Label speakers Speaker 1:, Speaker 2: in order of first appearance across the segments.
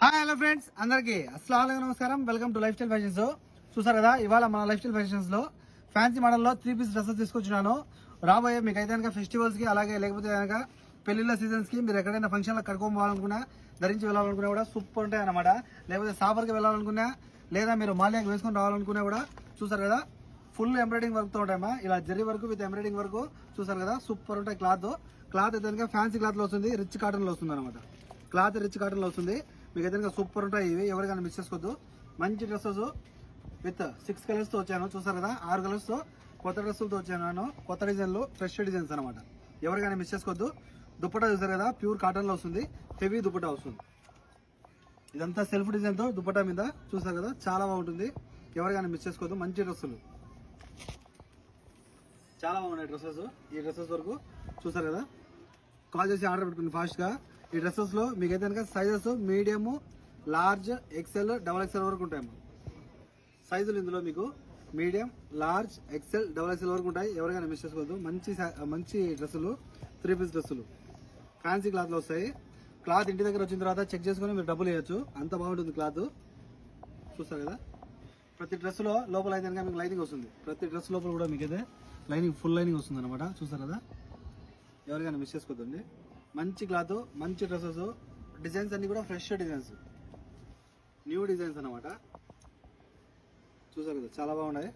Speaker 1: Hi hello friends అందరికి అస్సలాము నమస్కారం. Welcome to life style fashions. చూసారు కదా, ఇవాళ మన లైఫ్ స్టైల్ ఫ్యాషన్స్ లో ఫ్యాన్సీ మోడల్ లో 3 పీస్ డ్రెస్సెస్ తీసుకొచ్చినాను. రాబోయే మీకు అయితే కనుక ఫెస్టివల్స్ కి, అలాగే లేకపోతే కనుక పెళ్లిళ్ళ సీజన్స్ కి మీరు ఎక్కడైనా ఫంక్షన్ లో కట్టుకోవాలనుకున్నా, ధరించి వెళ్ళాలనుకున్నా కూడా సూపర్ ఉంటాయి అనమాట. లేకపోతే సాఫర్ కి వెళ్ళాలనుకున్నా, లేదా మీరు మాల్యాకి వేసుకొని రావాలనుకున్నా కూడా చూసారు కదా, ఫుల్ ఎంబ్రాయిడింగ్ వర్క్ తో ఉంటాయమ్మా. ఇలా zari work with embroidering work చూసారు కదా, సూపర్ ఉంటాయి. క్లాత్ అయితే కనుక ఫ్యాన్సీ క్లాత్ లో వస్తుంది, రిచ్ కాటన్ లో వస్తుంది అనమాట. క్లాత్ రిచ్ కాటన్ లో వస్తుంది. మీకు అయితే సూపర్ ఉంటాయి ఇవి, ఎవరికైనా మిస్ చేసుకోవద్దు. మంచి డ్రెస్సెస్ విత్ 6 కలర్స్ తో వచ్చాను. చూసారు కదా, 6 కలర్స్ తో కొత్త డ్రెస్సులతో వచ్చాను. కొత్త డిజైన్లు, ఫ్రెష్ డిజైన్స్ అనమాట. ఎవరికైనా మిస్ చేసుకోవద్దు. దుప్పటా చూసారు కదా, ప్యూర్ కాటన్ లో వస్తుంది, హెవీ దుప్పటా వస్తుంది. ఇదంతా సెల్ఫ్ డిజైన్ తో దుప్పటా మీద చూసారు కదా, చాలా బాగుంటుంది. ఎవరికైనా మిస్ చేసుకోవద్దు. మంచి డ్రెస్సులు చాలా బాగున్నాయి డ్రెస్సెస్. ఈ డ్రెస్సెస్ వరకు చూసారు కదా, కాల్ చేసి ఆర్డర్ పెట్టుకుని ఫాస్ట్ గా. ఈ డ్రెస్సెస్ లో మీకు అయితే కనుక sizes medium, large, XL, double XL వరకు ఉంటాయి. సైజులు ఇందులో మీకు medium, large, XL, double XL వరకు ఉంటాయి. ఎవరికైనా మిస్ చేసుకోవద్దు. మంచి డ్రెస్సులు, 3 పీస్ డ్రెస్సులు ఫ్యాన్సీ క్లాత్ లో వస్తాయి. క్లాత్ ఇంటి దగ్గర వచ్చిన తర్వాత చెక్ చేసుకుని మీరు డబ్బులు వేయచ్చు, అంత బాగుంటుంది క్లాత్. చూస్తారు కదా, ప్రతి డ్రెస్ లో లోపల అయితే కనుక మీకు లైనింగ్ వస్తుంది. ప్రతి డ్రెస్ లోపల కూడా మీకు అయితే లైనింగ్, ఫుల్ లైనింగ్ వస్తుంది అనమాట. చూస్తారు కదా, ఎవరికైనా మిస్ చేసుకోవద్దండి. మంచి క్లాత్, మంచి డ్రెస్సెస్, డిజైన్స్ అన్ని కూడా ఫ్రెష్ డిజైన్స్, న్యూ డిజైన్స్ అనమాట. చూసారు కదా, చాలా బాగున్నాయి.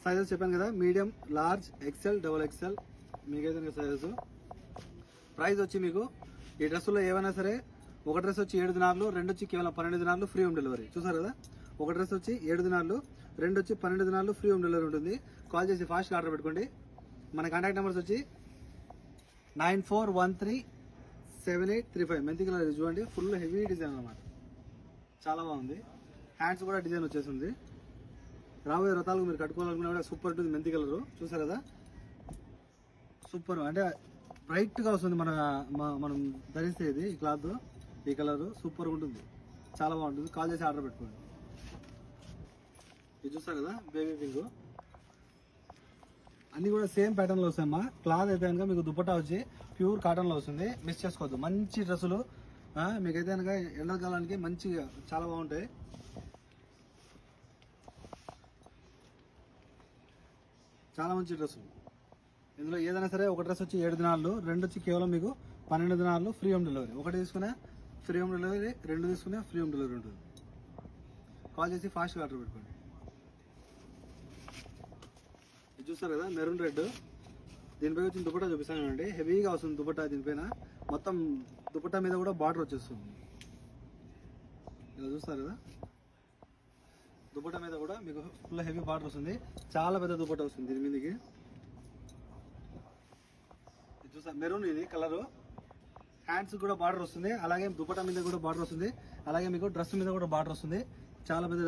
Speaker 1: సైజెస్ చెప్పాను కదా, medium, large, XL, double XL మీకైతే సైజెస్. ప్రైస్ వచ్చి మీకు ఈ డ్రెస్సులో ఏవైనా సరే, ఒక డ్రెస్ వచ్చి 7 దినార్లు, 2 వచ్చి కేవలం 12 దినార్లు ఫ్రీ హోమ్ డెలివరీ. చూసారు కదా, ఒక డ్రెస్ వచ్చి 7 దినార్లు, 2 వచ్చి 12 దినార్లు ఫ్రీ హోమ్ డెలివరీ ఉంటుంది. కాల్ చేసి ఫాస్ట్గా ఆర్డర్ పెట్టుకోండి. మన కాంటాక్ట్ నెంబర్స్ వచ్చి 94137835. మెంతి కలర్ చూడండి, ఫుల్ హెవీ డిజైన్ అనమాట, చాలా బాగుంది. హ్యాండ్స్ కూడా డిజైన్ వచ్చేసింది. రాబోయే రథాలకు మీరు కట్టుకోవాలనుకున్నా కూడా సూపర్ ఉంటుంది. మెంతి కలర్ చూసారు కదా, సూపర్ అంటే బ్రైట్ గా వస్తుంది. మనం ధరిస్తే ఇది ఈ క్లాత్, ఈ కలర్ సూపర్ ఉంటుంది, చాలా బాగుంటుంది. కాల్ చేసి ఆర్డర్ పెట్టుకోండి. ఇది చూస్తారు కదా, బేబీ పింక్, అన్ని కూడా సేమ్ ప్యాటర్న్ లో వస్తాయమ్మా. క్లాత్ అయితే కనుక మీకు దుపట్టా వచ్చి ప్యూర్ కాటన్ లో వస్తుంది, మిస్ చేసుకోవద్దు. మంచి డ్రెస్సులు మీకైతే కనుక ఎండాకాలానికి మంచిగా చాలా బాగుంటాయి. చాలా మంచి డ్రెస్సులు. ఇందులో ఏదైనా సరే, ఒక డ్రెస్ వచ్చి 7 దినాలు, 2 వచ్చి కేవలం మీకు 12 దినాలు ఫ్రీ హోమ్ డెలివరీ. ఒకటి తీసుకునే ఫ్రీ హోమ్ డెలివరీ, 2 తీసుకునే ఫ్రీ హోమ్ డెలివరీ ఉంటుంది. కాల్ చేసి ఫాస్ట్గా ఆర్డర్ పెట్టుకోండి. ఇది చూస్తారు కదా, మెరూన్ రెడ్, దీనిపై వచ్చిన దుపట్టా చూపిస్తాను అండి. హెవీగా వస్తుంది దుపట్టా. దీనిపైన మొత్తం దుపట్టా మీద కూడా బార్డర్ వచ్చేస్తుంది. ఇలా చూస్తారు కదా, దుపట్టా మీద కూడా మీకు ఫుల్ హెవీ బార్డర్ వస్తుంది. చాలా పెద్ద దుపట్టా వస్తుంది దీని మీదకి. ఇది చూస్తారు, మెరూన్ ఇది కలరు. హ్యాండ్స్ కూడా బార్డర్ వస్తుంది, అలాగే దుపట్టా మీద కూడా బార్డర్ వస్తుంది, అలాగే మీకు డ్రెస్ మీద కూడా బార్డర్ వస్తుంది. చాలా పెద్ద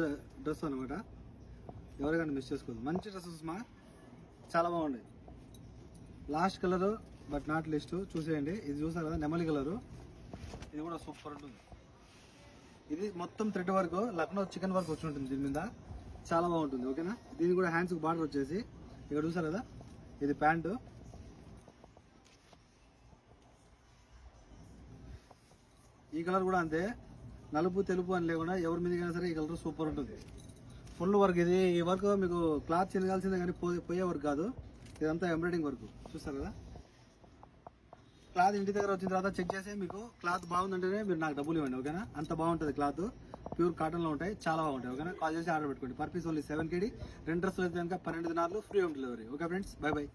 Speaker 1: డ్రెస్ అనమాట. ఎవరికైనా మిస్ చేసుకోవద్దు. మంచి డ్రెస్సెస్ మా, చాలా బాగుంది. Last colour but not list చూసేయండి. ఇది చూసారు కదా, నెమలి కలరు, ఇది కూడా సూపర్ ఉంటుంది. ఇది మొత్తం thread work, Lucknow chicken work వచ్చి ఉంటుంది దీని మీద, చాలా బాగుంటుంది. ఓకేనా, దీని కూడా హ్యాండ్స్ బార్డర్ వచ్చేసి ఇక్కడ చూసారు కదా, ఇది ప్యాంటు. ఈ కలర్ కూడా అంతే, నలుపు తెలుపు అని లేకుండా ఎవరి మీదకైనా సరే ఈ కలర్ సూపర్ ఉంటుంది. ఫుల్ వర్క్ ఇది. ఈ వర్క్ మీకు క్లాత్ చినగాల్సిందే కానీ పోయే వర్క్ కాదు. ఇదంతా ఎంబ్రాయిడింగ్ వర్క్ చూస్తారు కదా. క్లాత్ ఇంటి దగ్గర వచ్చిన తర్వాత చెక్ చేసి మీకు క్లాత్ బాగుందంటేనే మీరు నాకు డబ్బులు ఇవ్వండి. ఓకేనా, అంత బాగుంటుంది క్లాత్. ప్యూర్ కాటన్ లో ఉంటాయి, చాలా బాగుంటాయి. ఓకేనా, కాల్ చేసి ఆర్డర్ పెట్టుకోండి. Per piece only 7 KD. 2 డ్రెస్సులు అయితే కనుక 12 దినాలు free home delivery. Okay friends, by by.